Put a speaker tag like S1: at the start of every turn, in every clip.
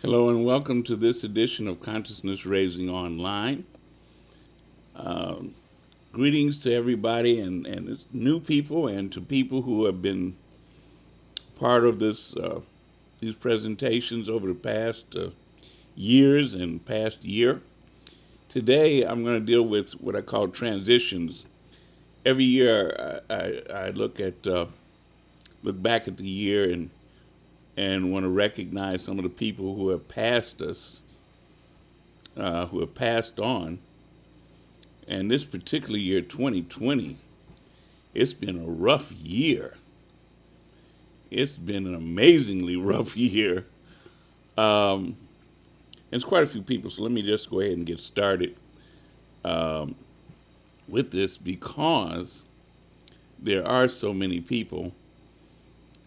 S1: Hello and welcome to this edition of Consciousness Raising Online. Greetings to everybody and it's new people and to people who have been part of these presentations over the past years and past year. Today I'm going to deal with what I call transitions. Every year I look back at the year and want to recognize some of the people who have passed us, who have passed on. And this particular year, 2020, it's been a rough year. It's been an amazingly rough year. And it's quite a few people, so let me just go ahead and get started with this because there are so many people.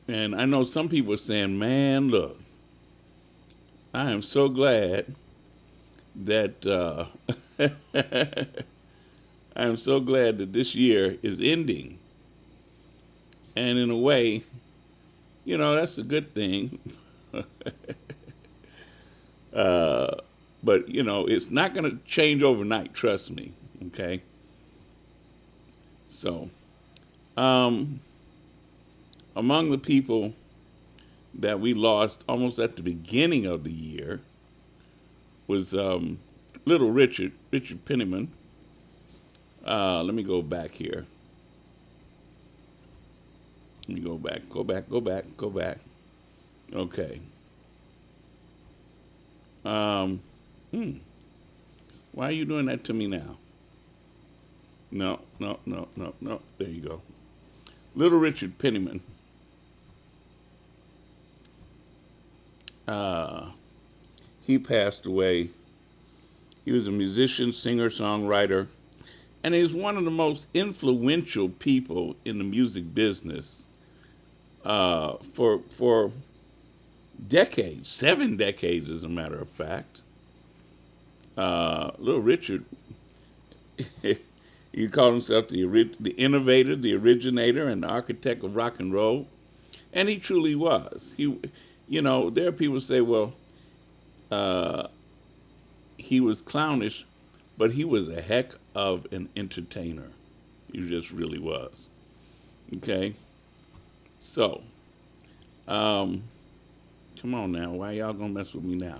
S1: And I know some people are saying, man, look, I am so glad that I am so glad that this year is ending. And in a way, that's a good thing. But, it's not going to change overnight, trust me, okay? So, among the people that we lost almost at the beginning of the year was little Richard Pennyman. Let me go back here. Let me go back. Okay. Why are you doing that to me now? No. There you go. Little Richard Pennyman. He passed away. He was a musician, singer, songwriter, and he was one of the most influential people in the music business for decades, 7 decades, as a matter of fact. Little Richard, he called himself the innovator, the originator, and the architect of rock and roll, and he truly was. There are people who say, well, he was clownish, but he was a heck of an entertainer. He just really was. Okay? So, come on now. Why y'all gonna mess with me now?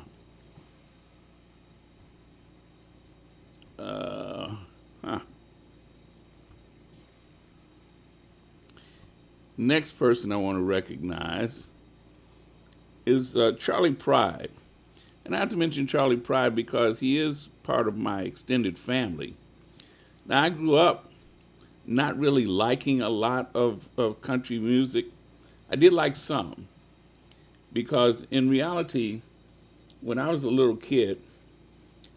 S1: Next person I want to recognize is Charlie Pride. And I have to mention Charlie Pride because he is part of my extended family. Now, I grew up not really liking a lot of country music. I did like some because in reality, when I was a little kid,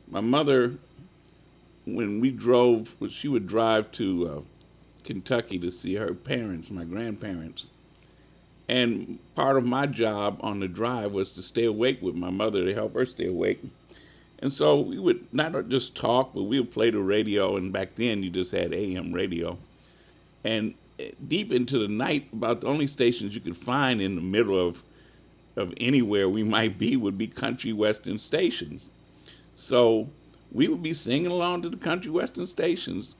S1: my mother, when she would drive to Kentucky to see her parents, my grandparents. And part of my job on the drive was to stay awake with my mother to help her stay awake. And so we would not just talk, but we would play the radio. And back then you just had AM radio. And deep into the night, about the only stations you could find in the middle of anywhere we might be would be country western stations. So we would be singing along to the country western stations.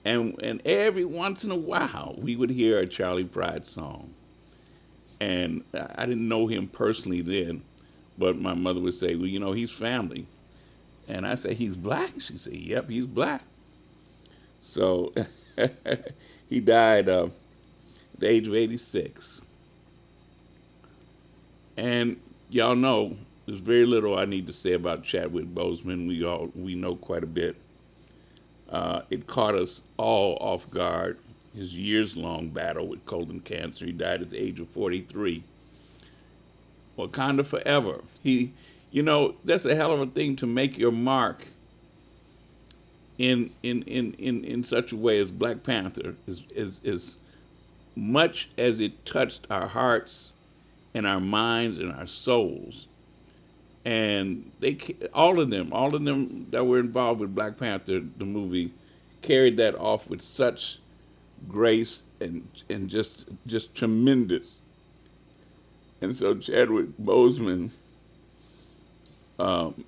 S1: And every once in a while, we would hear a Charlie Pride song. And I didn't know him personally then, but my mother would say, well, he's family. And I say, he's black? She said, yep, he's black. So he died at the age of 86. And y'all know there's very little I need to say about Chadwick Boseman. We know quite a bit. It caught us all off guard. His years-long battle with colon cancer. He died at the age of 43. Wakanda forever. That's a hell of a thing to make your mark in such a way as Black Panther. As much as it touched our hearts and our minds and our souls. And all of them that were involved with Black Panther, the movie, carried that off with such grace and just tremendous. And so Chadwick Boseman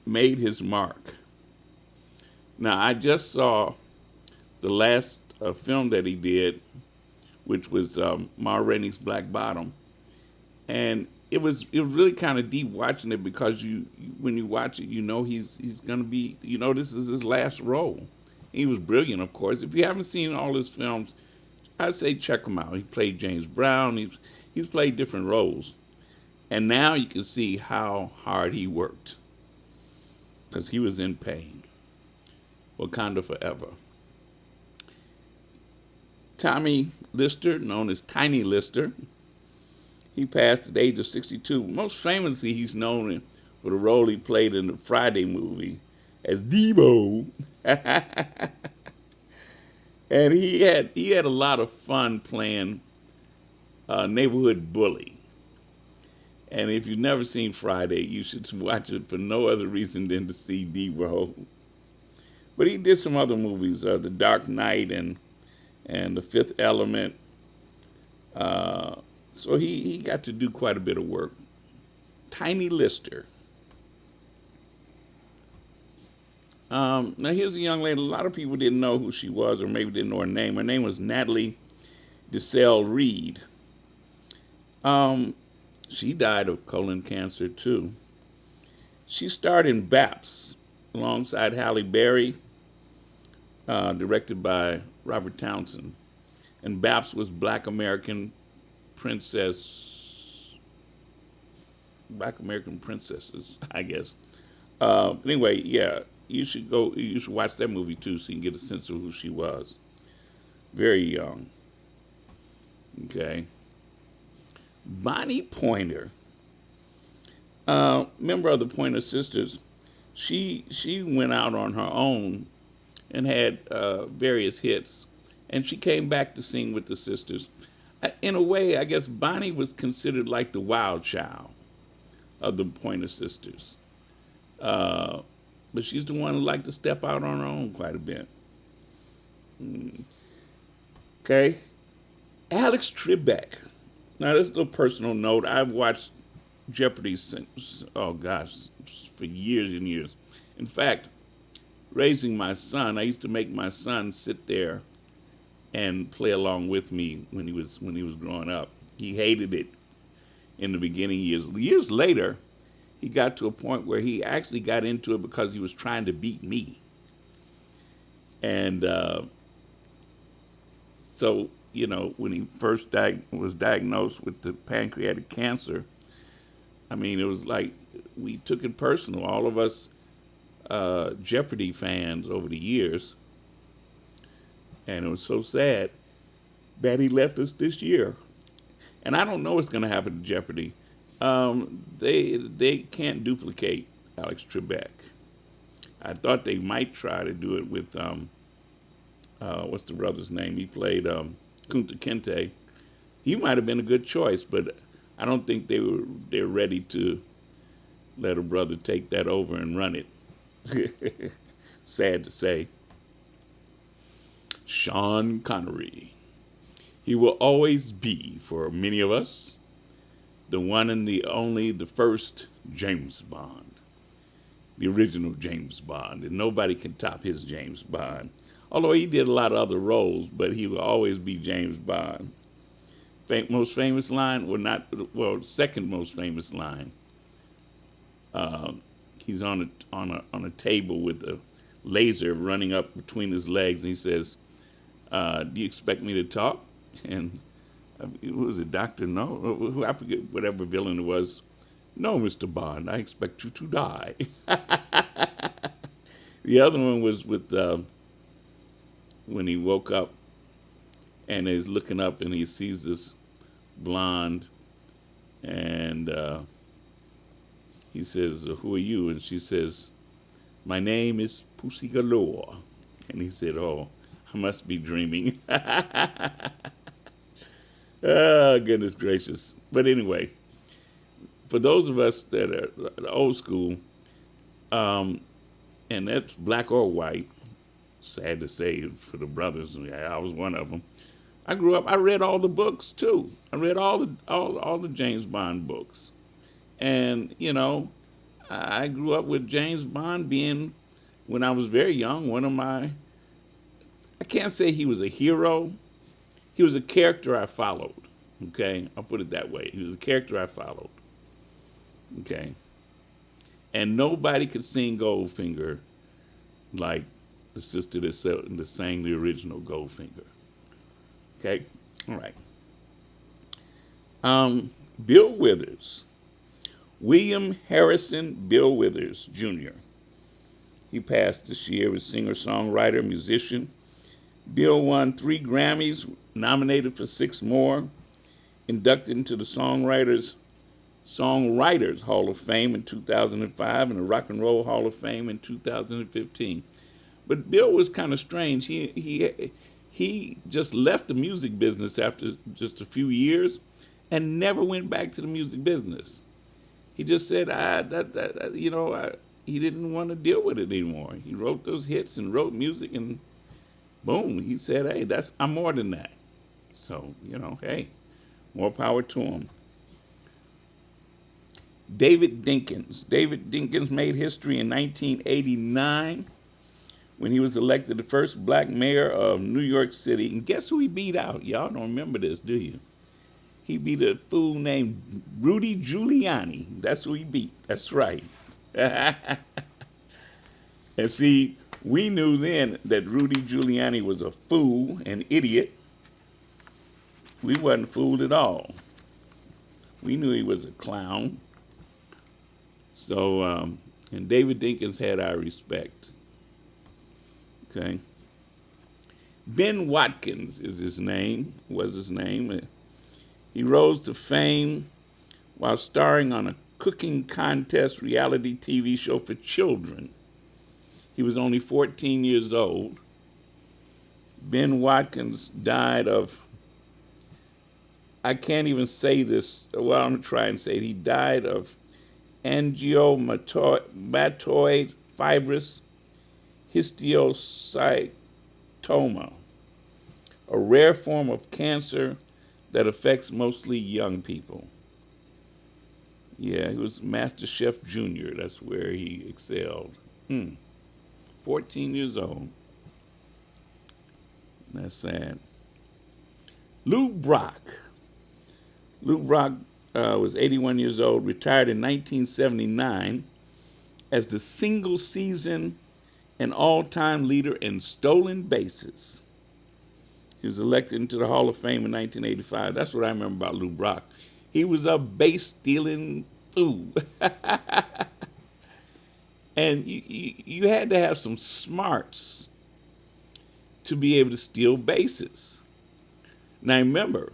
S1: made his mark. Now, I just saw the last film that he did, which was Ma Rainey's Black Bottom, and it was really kind of deep watching it because when you watch it, you know he's gonna be, this is his last role. He was brilliant, of course. If you haven't seen all his films, I'd say check him out. He played James Brown. He's played different roles, and now you can see how hard he worked because he was in pain. Wakanda forever. Tommy Lister, known as Tiny Lister, he passed at the age of 62. Most famously, he's known for the role he played in the Friday movie as Debo. And he had a lot of fun playing neighborhood bully. And if you've never seen Friday, you should watch it for no other reason than to see Debo. But he did some other movies, The Dark Knight and The Fifth Element. So he got to do quite a bit of work. Tiny Lister. Now here's a young lady. A lot of people didn't know who she was, or maybe didn't know her name. Her name was Natalie Desal Reed. She died of colon cancer too. She starred in Baps alongside Halle Berry, directed by Robert Townsend. And Baps was Black American Princesses, I guess. Anyway, yeah, you should watch that movie too so you can get a sense of who she was. Very young. Okay. Bonnie Pointer, member of the Pointer Sisters, she went out on her own and had various hits, and she came back to sing with the sisters. In a way, I guess Bonnie was considered like the wild child of the Pointer Sisters. But she's the one who liked to step out on her own quite a bit. Okay. Alex Trebek. Now, this is a personal note. I've watched Jeopardy since, for years and years. In fact, raising my son, I used to make my son sit there and play along with me when he was growing up. He hated it in the beginning years. Years later, he got to a point where he actually got into it because he was trying to beat me. And so, when he first was diagnosed with the pancreatic cancer, I mean, it was like we took it personal. All of us Jeopardy fans over the years. And it was so sad that he left us this year. And I don't know what's going to happen to Jeopardy. They can't duplicate Alex Trebek. I thought they might try to do it with, what's the brother's name? He played Kunta Kinte. He might have been a good choice, but I don't think they're ready to let a brother take that over and run it. Sad to say. Sean Connery. He will always be, for many of us, the one and the only, the first James Bond. The original James Bond. And nobody can top his James Bond. Although he did a lot of other roles, but he will always be James Bond. Most famous line, second most famous line. He's on a table with a laser running up between his legs, and he says, "Do you expect me to talk?" And who was it, Dr. No? I forget whatever villain it was. "No, Mr. Bond, I expect you to die." The other one was with when he woke up and he's looking up and he sees this blonde, and he says, "Who are you?" And she says, "My name is Pussy Galore." And he said, "Oh, I must be dreaming." Oh, goodness gracious. But anyway, for those of us that are old school, and that's black or white, sad to say for the brothers, I was one of them. I grew up, I read all the books too. I read all the James Bond books. And, I grew up with James Bond being, when I was very young, one of my, I can't say he was a hero. He was a character I followed. Okay, I'll put it that way. He was a character I followed. Okay, and nobody could sing Goldfinger like the sister that sang the original Goldfinger. Okay, all right. Bill Withers, William Harrison Bill Withers Jr. He passed this year. Was singer, songwriter, musician. Bill won 3 Grammys, nominated for 6 more, inducted into the Songwriters Hall of Fame in 2005 and the Rock and Roll Hall of Fame in 2015. But Bill was kind of strange. He just left the music business after just a few years and never went back to the music business. He just said, he didn't want to deal with it anymore. He wrote those hits and wrote music, and boom, he said, hey, I'm more than that. So, hey, more power to him. David Dinkins. David Dinkins made history in 1989 when he was elected the first black mayor of New York City. And guess who he beat out? Y'all don't remember this, do you? He beat a fool named Rudy Giuliani. That's who he beat. That's right. And see, we knew then that Rudy Giuliani was a fool, an idiot. We wasn't fooled at all. We knew he was a clown. So, and David Dinkins had our respect. Okay. Ben Watkins was his name. He rose to fame while starring on a cooking contest reality TV show for children. He was only 14 years old. Ben Watkins died of, I can't even say this, well, I'm going to try and say it. He died of angiomatoid fibrous histiocytoma, a rare form of cancer that affects mostly young people. Yeah, he was Master Chef Junior. That's where he excelled. 14 years old. That's sad. Lou Brock. Lou Brock was 81 years old, retired in 1979 as the single season and all-time leader in stolen bases. He was elected into the Hall of Fame in 1985. That's what I remember about Lou Brock. He was a base-stealing fool. And you had to have some smarts to be able to steal bases. Now remember,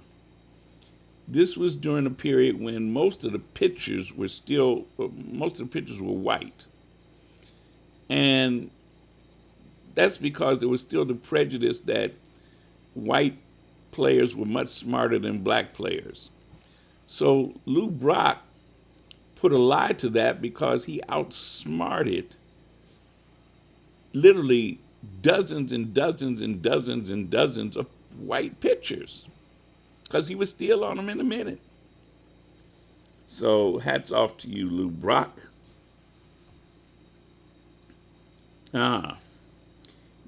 S1: this was during a period when most of the pitchers were white. And that's because there was still the prejudice that white players were much smarter than black players. So Lou Brock put a lie to that because he outsmarted literally dozens and dozens and dozens and dozens of white pitchers because he was still on them in a minute. So hats off to you, Lou Brock.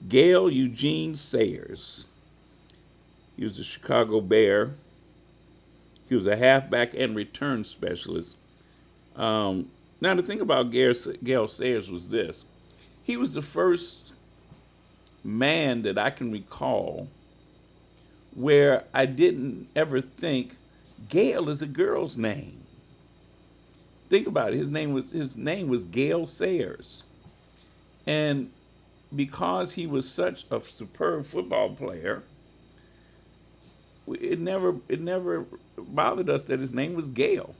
S1: Gail Eugene Sayers. He was a Chicago Bear. He was a halfback and return specialist. Now, the thing about Gail Sayers was this. He was the first man that I can recall where I didn't ever think Gail is a girl's name. Think about it. His name was Gail Sayers. And because he was such a superb football player, it never bothered us that his name was Gail.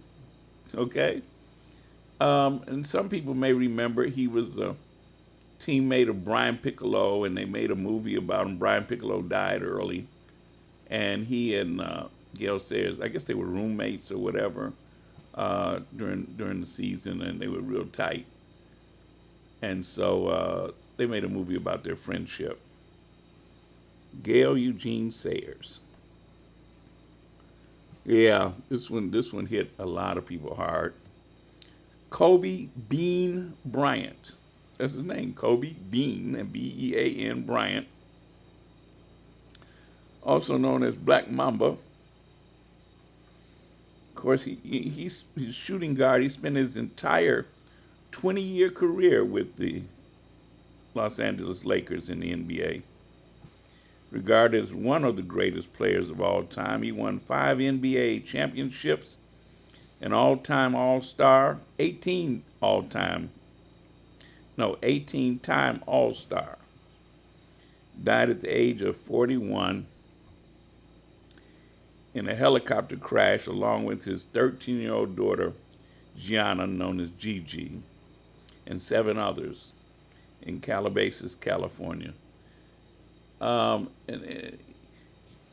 S1: Okay? And some people may remember he was a teammate of Brian Piccolo, and they made a movie about him. Brian Piccolo died early, and he and Gail Sayers, I guess they were roommates or whatever during the season, and they were real tight. And so they made a movie about their friendship. Gail Eugene Sayers. Yeah, this one hit a lot of people hard. Kobe Bean Bryant. That's his name, Kobe Bean, and Bean Bryant. Also known as Black Mamba. Of course, he's shooting guard. He spent his entire 20-year career with the Los Angeles Lakers in the NBA. Regarded as one of the greatest players of all time, he won 5 NBA championships, an all-time All-Star, 18-time All-Star. Died at the age of 41 in a helicopter crash along with his 13-year-old daughter, Gianna, known as Gigi, and 7 others in Calabasas, California.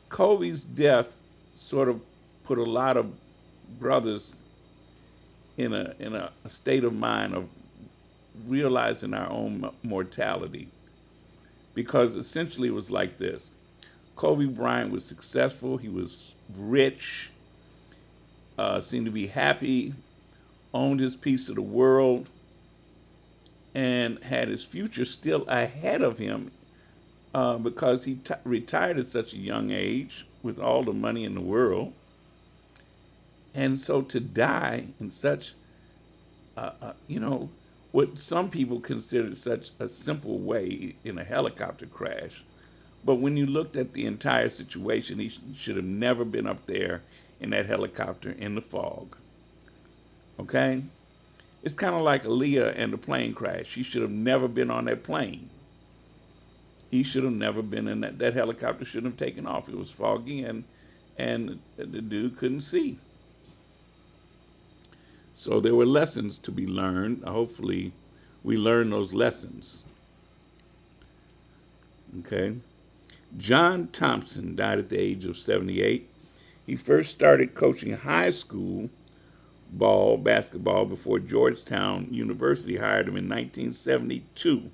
S1: Kobe's death sort of put a lot of brothers in a state of mind of realizing our own mortality, because essentially it was like this. Kobe Bryant was successful, he was rich, seemed to be happy, owned his piece of the world, and had his future still ahead of him because he retired at such a young age with all the money in the world. And so to die in such, what some people consider such a simple way, in a helicopter crash. But when you looked at the entire situation, he should have never been up there in that helicopter in the fog. Okay? It's kind of like Aaliyah and the plane crash. He should have never been on that plane. He should have never been in that helicopter shouldn't have taken off. It was foggy and the dude couldn't see. So there were lessons to be learned. Hopefully we learn those lessons. Okay. John Thompson died at the age of 78. He first started coaching high school basketball before Georgetown University hired him in 1972.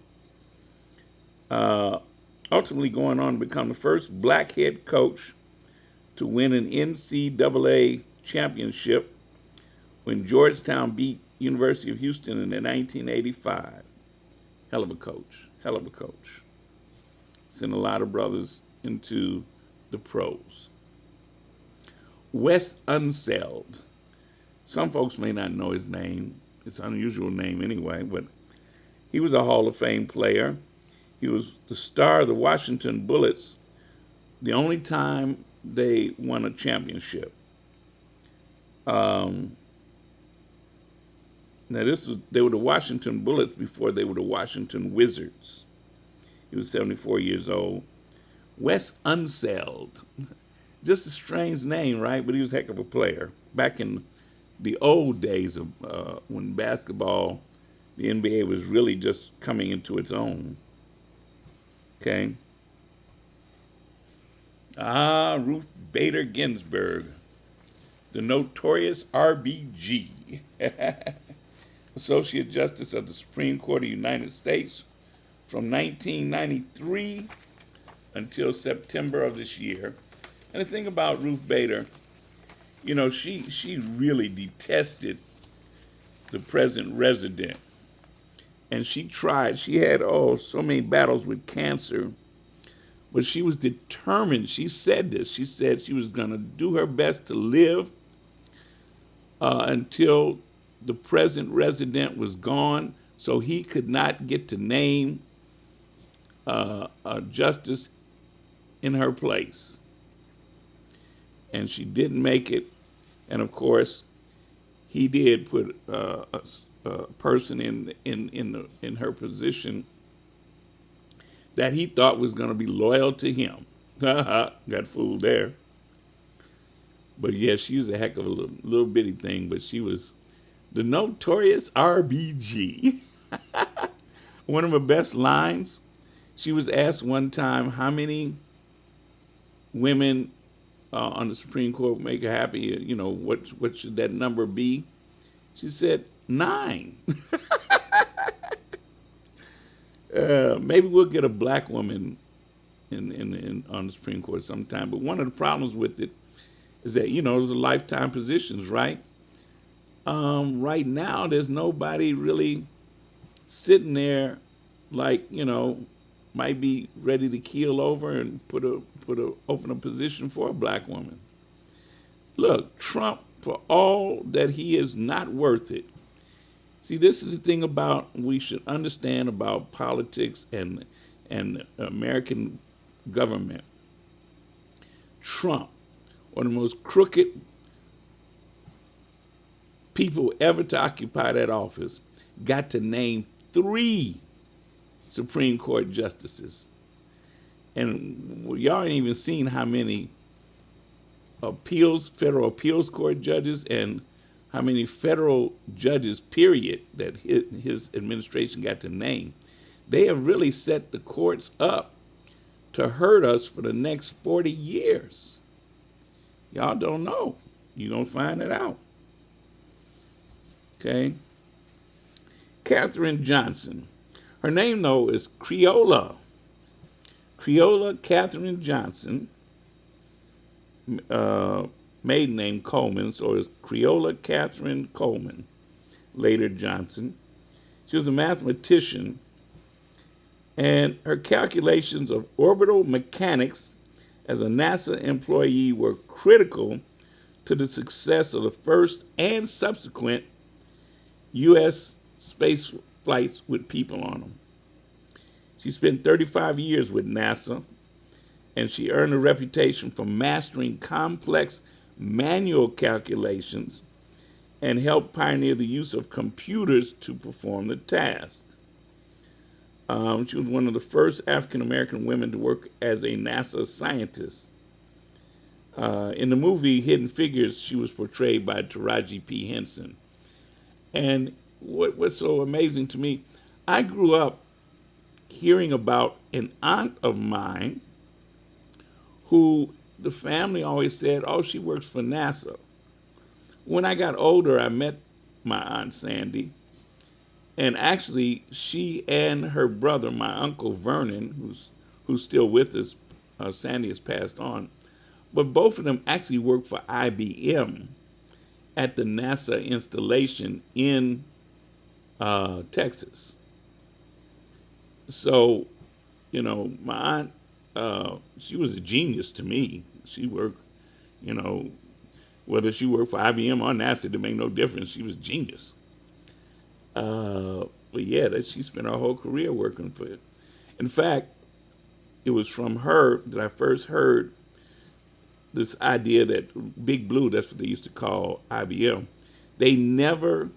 S1: Ultimately going on to become the first black head coach to win an NCAA championship when Georgetown beat University of Houston in 1985. Hell of a coach. Sent a lot of brothers into the pros. Wes Unseld. Some folks may not know his name. It's an unusual name anyway, but he was a Hall of Fame player. He was the star of the Washington Bullets the only time they won a championship. Now they were the Washington Bullets before they were the Washington Wizards. He was 74 years old. Wes Unseld. Just a strange name, right? But he was a heck of a player. Back in the old days of when basketball, the NBA was really just coming into its own. Okay. Ruth Bader Ginsburg, the notorious RBG, Associate Justice of the Supreme Court of the United States from 1993 until September of this year. And the thing about Ruth Bader, she really detested the present resident. And she tried. She had, so many battles with cancer. But she was determined. She said this. She said she was going to do her best to live until the present resident was gone, so he could not get to name a justice in her place. And she didn't make it. And of course, he did put a person in her position that he thought was going to be loyal to him. Got fooled there. But yes, she was a heck of a little bitty thing, but she was the notorious RBG. One of her best lines, she was asked one time how many women on the Supreme Court make her happy, what should that number be? She said 9. Maybe we'll get a black woman on the Supreme Court sometime. But one of the problems with it is that, those are lifetime positions, right? Right now, there's nobody really sitting there like, might be ready to keel over and open a position for a black woman. Look, Trump, for all that he is not worth it. See, this is the thing about we should understand about politics and American government. Trump, one of the most crooked people ever to occupy that office, got to name 3 Supreme Court justices. And y'all ain't even seen how many federal appeals court judges and how many federal judges, period, that his administration got to name. They have really set the courts up to hurt us for the next 40 years. Y'all don't know. You're going to find it out. Okay? Katherine Johnson. Her name, though, is Creola. Creola Katherine Johnson. Maiden name Coleman, so it's Creola Catherine Coleman, later Johnson. She was a mathematician, and her calculations of orbital mechanics as a NASA employee were critical to the success of the first and subsequent U.S. space flights with people on them. She spent 35 years with NASA, and she earned a reputation for mastering complex manual calculations and helped pioneer the use of computers to perform the task. She was one of the first African-American women to work as a NASA scientist. In the movie Hidden Figures, she was portrayed by Taraji P. Henson. And what's so amazing to me, I grew up hearing about an aunt of mine who the family always said, oh, she works for NASA. When I got older, I met my Aunt Sandy. And actually, she and her brother, my Uncle Vernon, who's still with us, Sandy has passed on, but both of them actually worked for IBM at the NASA installation in Texas. So, my aunt, she was a genius to me. She worked, whether she worked for IBM or NASA, it made no difference. She was a genius. But yeah, she spent her whole career working for it. In fact, it was from her that I first heard this idea that Big Blue, that's what they used to call IBM, they never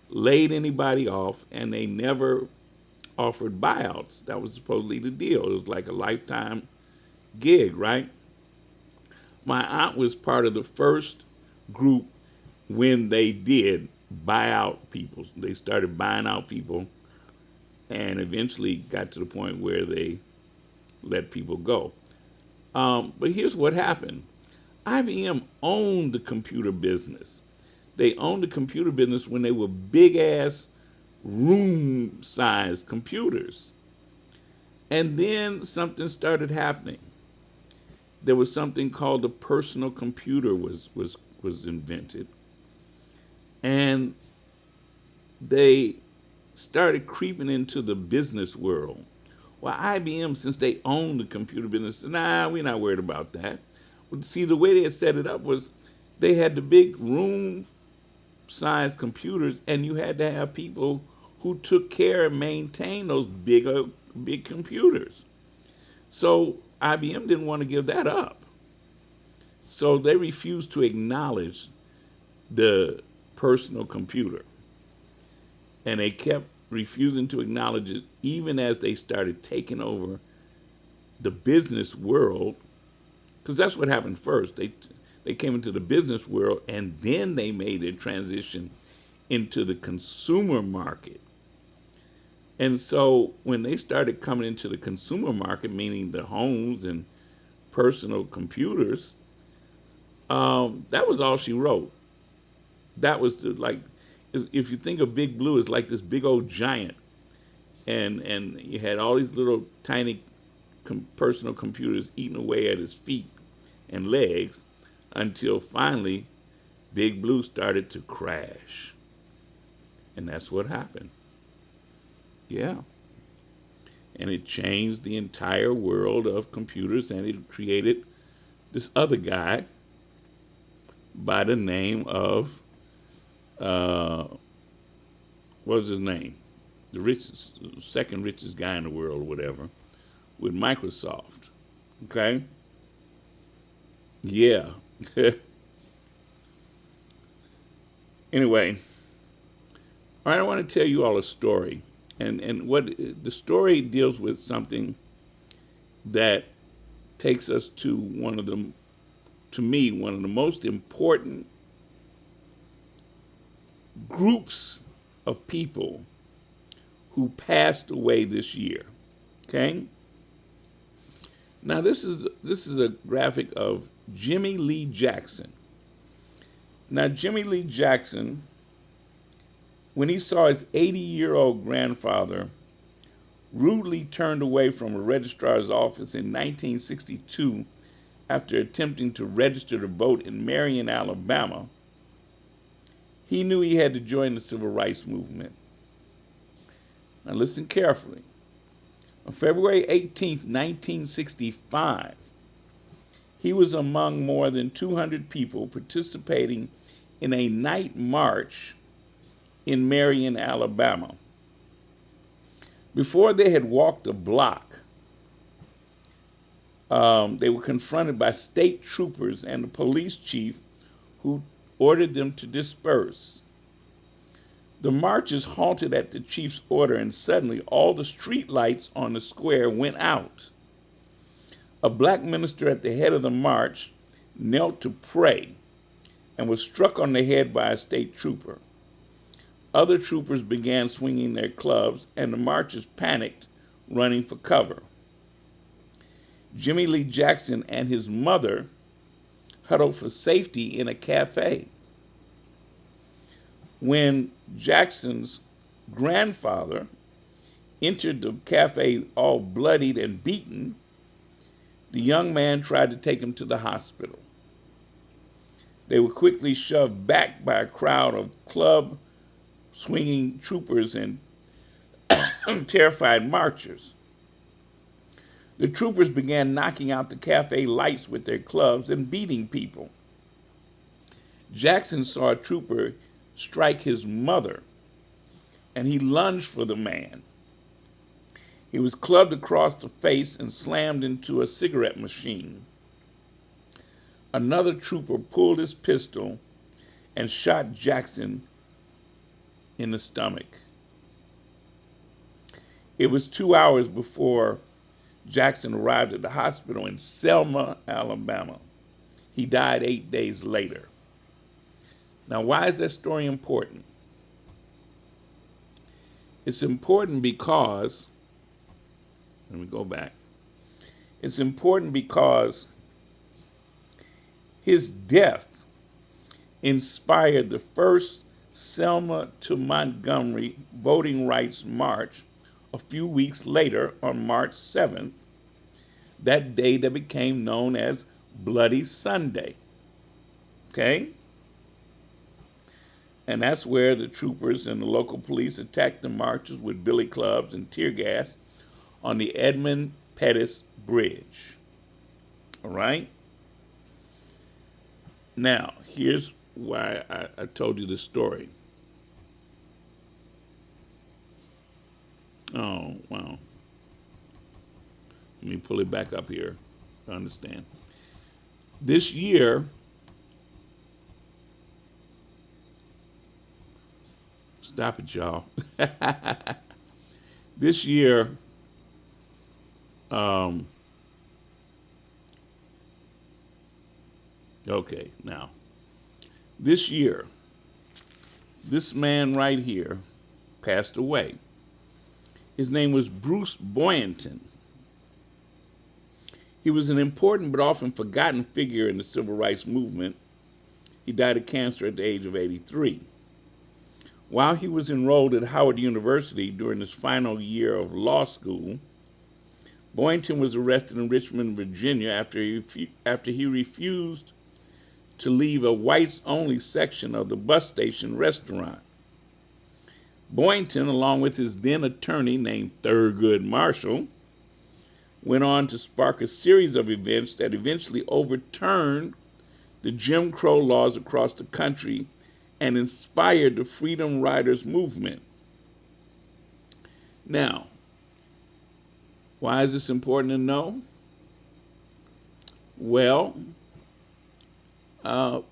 S1: laid anybody off and they never offered buyouts. That was supposedly the deal. It was like a lifetime gig, right? My aunt was part of the first group when they did buy out people. They started buying out people and eventually got to the point where they let people go. But here's what happened. IBM owned the computer business. They owned the computer business when they were big-ass room-sized computers. And then something started happening. There was something called the personal computer was invented. And they started creeping into the business world. Well, IBM, since they owned the computer business, said, nah, we're not worried about that. But see, the way they had set it up was they had the big room-sized computers, and you had to have people who took care and maintained those big computers. So IBM didn't want to give that up. So they refused to acknowledge the personal computer. And they kept refusing to acknowledge it even as they started taking over the business world, because that's what happened first. They came into the business world and then they made their transition into the consumer market. And so when they started coming into the consumer market, meaning the homes and personal computers, that was all she wrote. That was if you think of Big Blue, it's like this big old giant. And you had all these little tiny personal computers eating away at his feet and legs until finally Big Blue started to crash. And that's what happened. Yeah. And it changed the entire world of computers, and it created this other guy by the name of, what was his name? The richest, second richest guy in the world, or whatever, with Microsoft. Okay? Yeah. Anyway, all right, I want to tell you all a story. And what the story deals with something that takes us to to me, one of the most important groups of people who passed away this year. Okay? Now this is a graphic of Jimmy Lee Jackson. Now Jimmy Lee Jackson, when he saw his 80-year-old grandfather rudely turned away from a registrar's office in 1962 after attempting to register to vote in Marion, Alabama, he knew he had to join the civil rights movement. Now listen carefully. On February 18, 1965, he was among more than 200 people participating in a night march in Marion, Alabama. Before they had walked a block, they were confronted by state troopers and the police chief, who ordered them to disperse. The marchers halted at the chief's order, and suddenly all the street lights on the square went out. A black minister at the head of the march knelt to pray and was struck on the head by a state trooper. Other troopers began swinging their clubs, and the marchers panicked, running for cover. Jimmy Lee Jackson and his mother huddled for safety in a cafe. When Jackson's grandfather entered the cafe all bloodied and beaten, the young man tried to take him to the hospital. They were quickly shoved back by a crowd of club swinging troopers and terrified marchers. The troopers began knocking out the cafe lights with their clubs and beating people. Jackson saw a trooper strike his mother, and he lunged for the man. He was clubbed across the face and slammed into a cigarette machine. Another trooper pulled his pistol and shot Jackson in the stomach. It was 2 hours before Jackson arrived at the hospital in Selma, Alabama. He died 8 days later. Now, why is that story important? It's important because, let me go back. It's important because his death inspired the first Selma to Montgomery voting rights march a few weeks later on March 7th, that day that became known as Bloody Sunday. Okay? And that's where the troopers and the local police attacked the marchers with billy clubs and tear gas on the Edmund Pettus Bridge. All right? Now, here's why I told you this story. Oh, wow. Let me pull it back up here to understand. This year, stop it, y'all. This year, okay, now, this year, this man right here passed away. His name was Bruce Boynton. He was an important but often forgotten figure in the civil rights movement. He died of cancer at the age of 83. While he was enrolled at Howard University during his final year of law school, Boynton was arrested in Richmond, Virginia after he refused to leave a whites-only section of the bus station restaurant. Boynton, along with his then attorney named Thurgood Marshall, went on to spark a series of events that eventually overturned the Jim Crow laws across the country and inspired the Freedom Riders movement. Now, why is this important to know? Well, oh,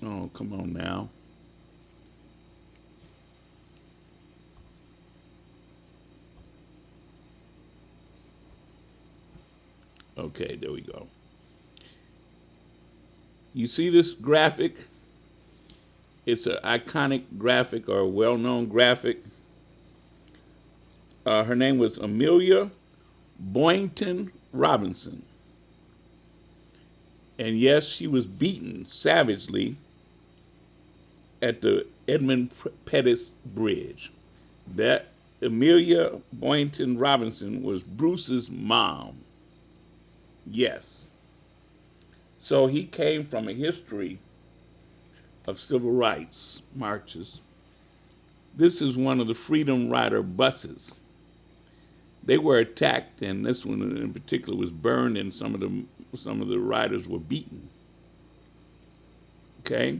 S1: come on now. Okay, there we go. You see this graphic? It's an iconic graphic or a well-known graphic. Her name was Amelia Boynton Robinson. And yes, she was beaten savagely at the Edmund Pettus Bridge. That Amelia Boynton Robinson was Bruce's mom. Yes. So he came from a history of civil rights marches. This is one of the Freedom Rider buses. They were attacked, and this one in particular was burned, and some of the riders were beaten. Okay?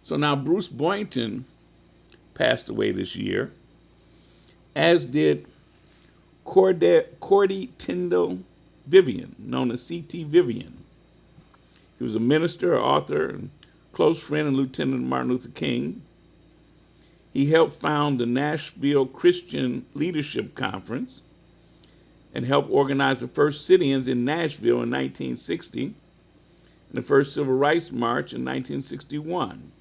S1: So now Bruce Boynton passed away this year, as did Cordy Tyndall Vivian, known as C.T. Vivian. He was a minister, author, and close friend and lieutenant of Martin Luther King. He helped found the Nashville Christian Leadership Conference and helped organize the first sit-ins in Nashville in 1960 and the first Civil Rights March in 1961.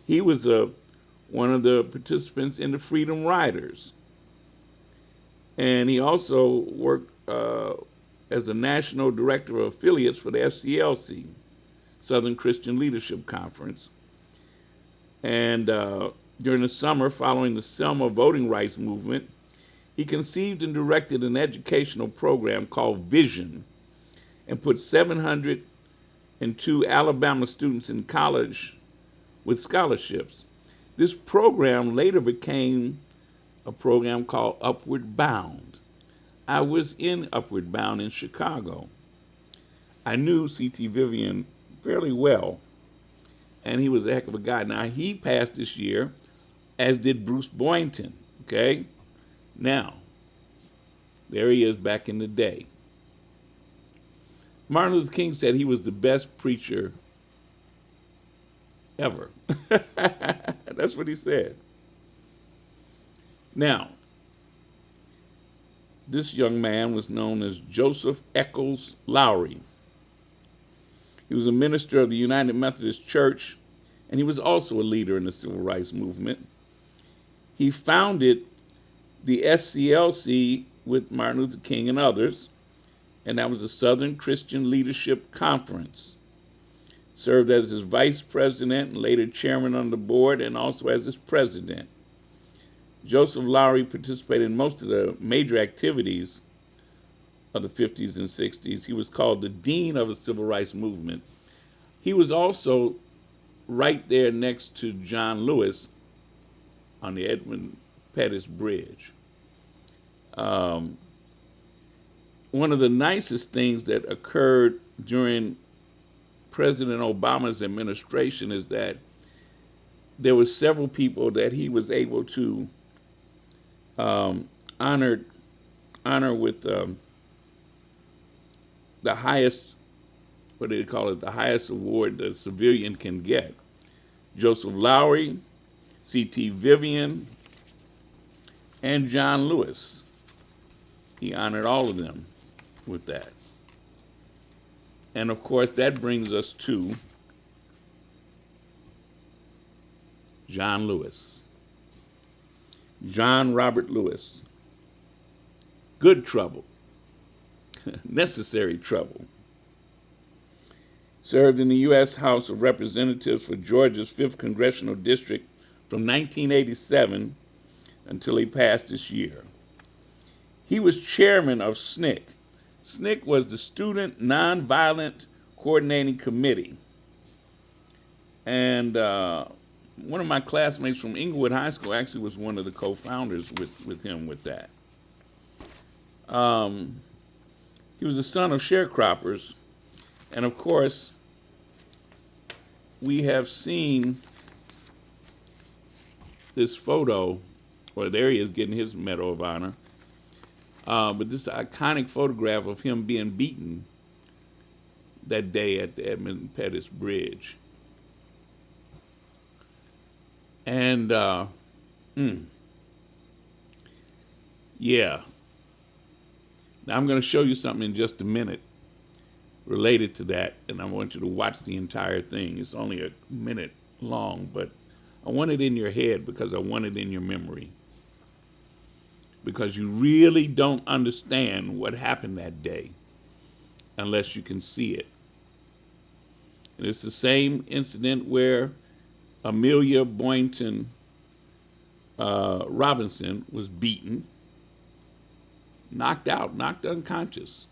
S1: He was one of the participants in the Freedom Riders. And he also worked as the National Director of Affiliates for the SCLC, Southern Christian Leadership Conference. And during the summer following the Selma voting rights movement, he conceived and directed an educational program called Vision and put 702 Alabama students in college with scholarships. This program later became a program called Upward Bound. I was in Upward Bound in Chicago. I knew C.T. Vivian fairly well, and he was a heck of a guy. Now, he passed this year, as did Bruce Boynton, okay? Now, there he is back in the day. Martin Luther King said he was the best preacher ever. That's what he said. Now, this young man was known as Joseph Eccles Lowry. He was a minister of the United Methodist Church, and he was also a leader in the Civil Rights Movement. He founded the SCLC with Martin Luther King and others, and that was the Southern Christian Leadership Conference. Served as his vice president and later chairman on the board, and also as his president. Joseph Lowry participated in most of the major activities of the 50s and 60s. He was called the Dean of the Civil Rights Movement. He was also right there next to John Lewis on the Edmund Pettus Bridge. One of the nicest things that occurred during President Obama's administration is that there were several people that he was able to honor with the highest, what do they call it, the highest award that a civilian can get. Joseph Lowry, C.T. Vivian, and John Lewis. He honored all of them with that. And of course, that brings us to John Lewis. John Robert Lewis. Good trouble. Necessary trouble. Served in the U.S. House of Representatives for Georgia's 5th Congressional District from 1987 until he passed this year. He was chairman of SNCC. SNCC was the Student Nonviolent coordinating committee. And one of my classmates from Inglewood High School actually was one of the co-founders with him with that. He was the son of sharecroppers. And of course, we have seen this photo, or there he is getting his Medal of Honor. But this iconic photograph of him being beaten that day at the Edmund Pettus Bridge. And, yeah. Now I'm going to show you something in just a minute related to that, and I want you to watch the entire thing. It's only a minute long, but I want it in your head because I want it in your memory. Because you really don't understand what happened that day unless you can see it. And it's the same incident where Amelia Boynton Robinson was beaten, knocked out, knocked unconscious.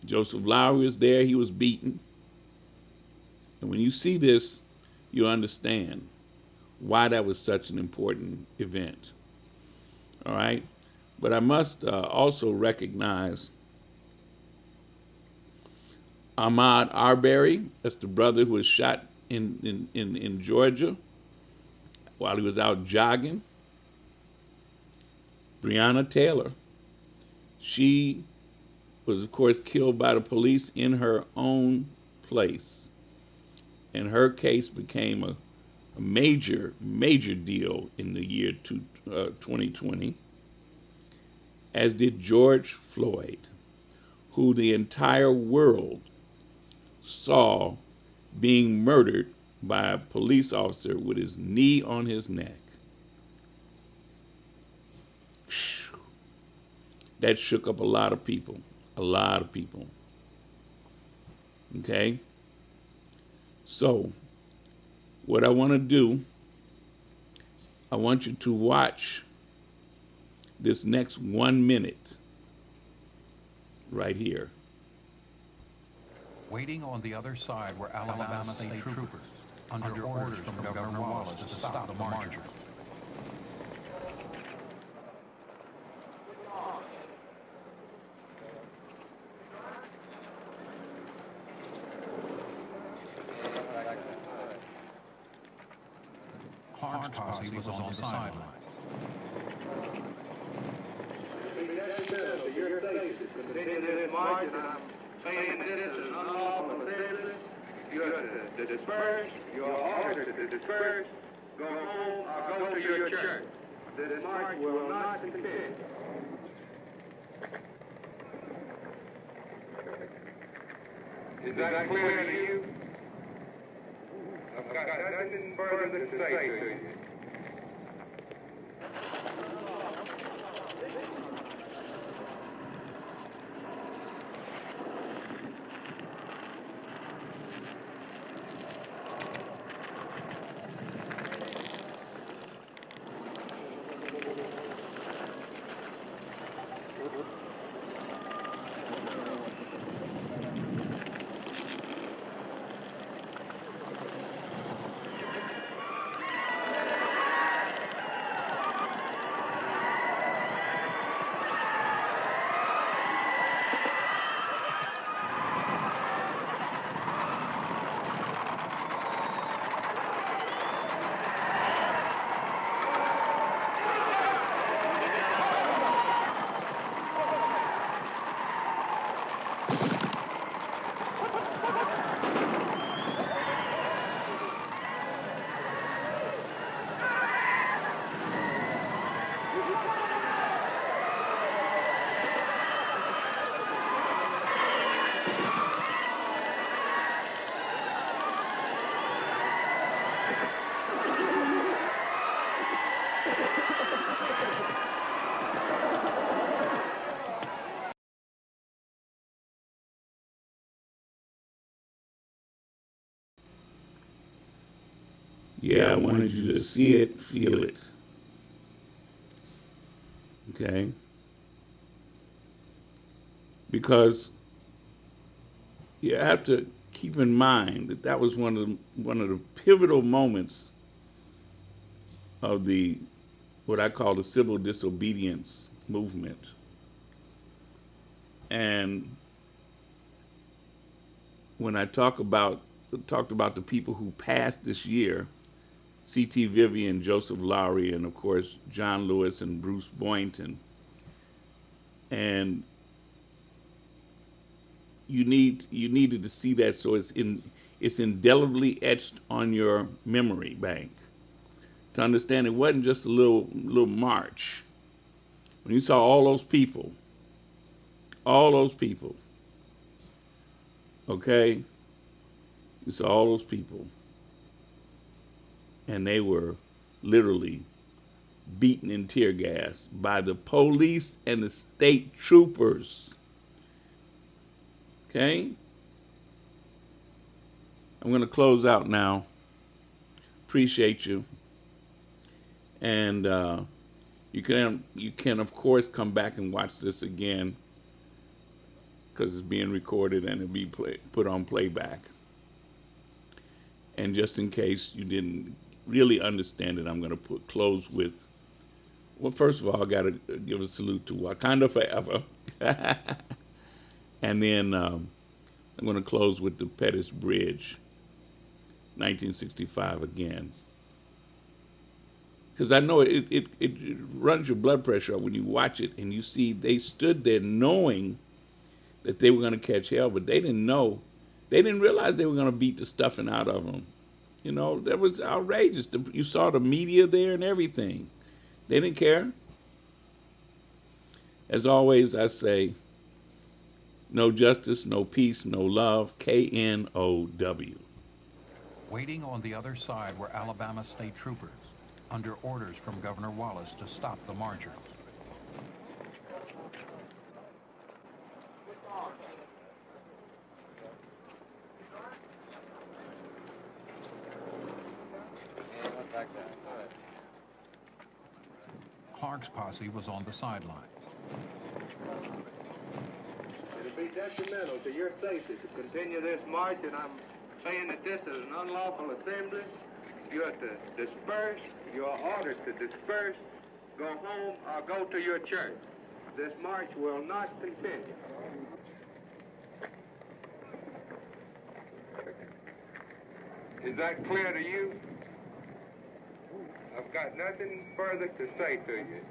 S1: Joseph Lowry was there, he was beaten. And when you see this, you understand why that was such an important event. All right? But I must also recognize Ahmaud Arbery. That's the brother who was shot in Georgia while he was out jogging. Breonna Taylor. She was, of course, killed by the police in her own place. And her case became a major, major deal in the year 2020, as did George Floyd, who the entire world saw being murdered by a police officer with his knee on his neck. That shook up a lot of people, Okay? So, what I want to do, I want you to watch this next 1 minute right here.
S2: Waiting on the other side were Alabama state troopers under orders from Governor Wallace to stop the marcher. Harm's posse was on the sideline.
S3: Your faces continue this march, and I'm saying this is an unlawful assembly. You have to disperse. You are ordered to disperse. Go home or go to your church. This march will not continue. Is that clear to you? I've got nothing further to say to you.
S1: Yeah, I wanted you to see it, feel it. Okay? Because you have to keep in mind that that was one of the pivotal moments of the what I call the civil disobedience movement. And when I talked about the people who passed this year, C.T. Vivian, Joseph Lowry, and of course John Lewis and Bruce Boynton, and you needed to see that so it's indelibly etched on your memory bank to understand it wasn't just a little march. When you saw all those people, okay, you saw all those people, and they were literally beaten in tear gas by the police and the state troopers. Okay? I'm going to close out now. Appreciate you. And you can of course come back and watch this again because it's being recorded and it'll be put on playback. And just in case you didn't really understand it, I'm going to close with, well, first of all, I got to give a salute to Wakanda Forever. And then I'm going to close with the Pettus Bridge, 1965 again. Because I know it runs your blood pressure up when you watch it and you see they stood there knowing that they were going to catch hell, but they didn't know. They didn't realize they were going to beat the stuffing out of them. You know, that was outrageous. You saw the media there and everything. They didn't care. As always, I say, no justice, no peace, no love, KNOW.
S2: Waiting on the other side were Alabama state troopers, under orders from Governor Wallace to stop the marchers. Clark's posse was on the sidelines.
S3: It'll be detrimental to your safety to continue this march, and I'm saying that this is an unlawful assembly. You have to disperse. You are ordered to disperse, go home, or go to your church. This march will not continue. Is that clear to you? I've got nothing further to say to you.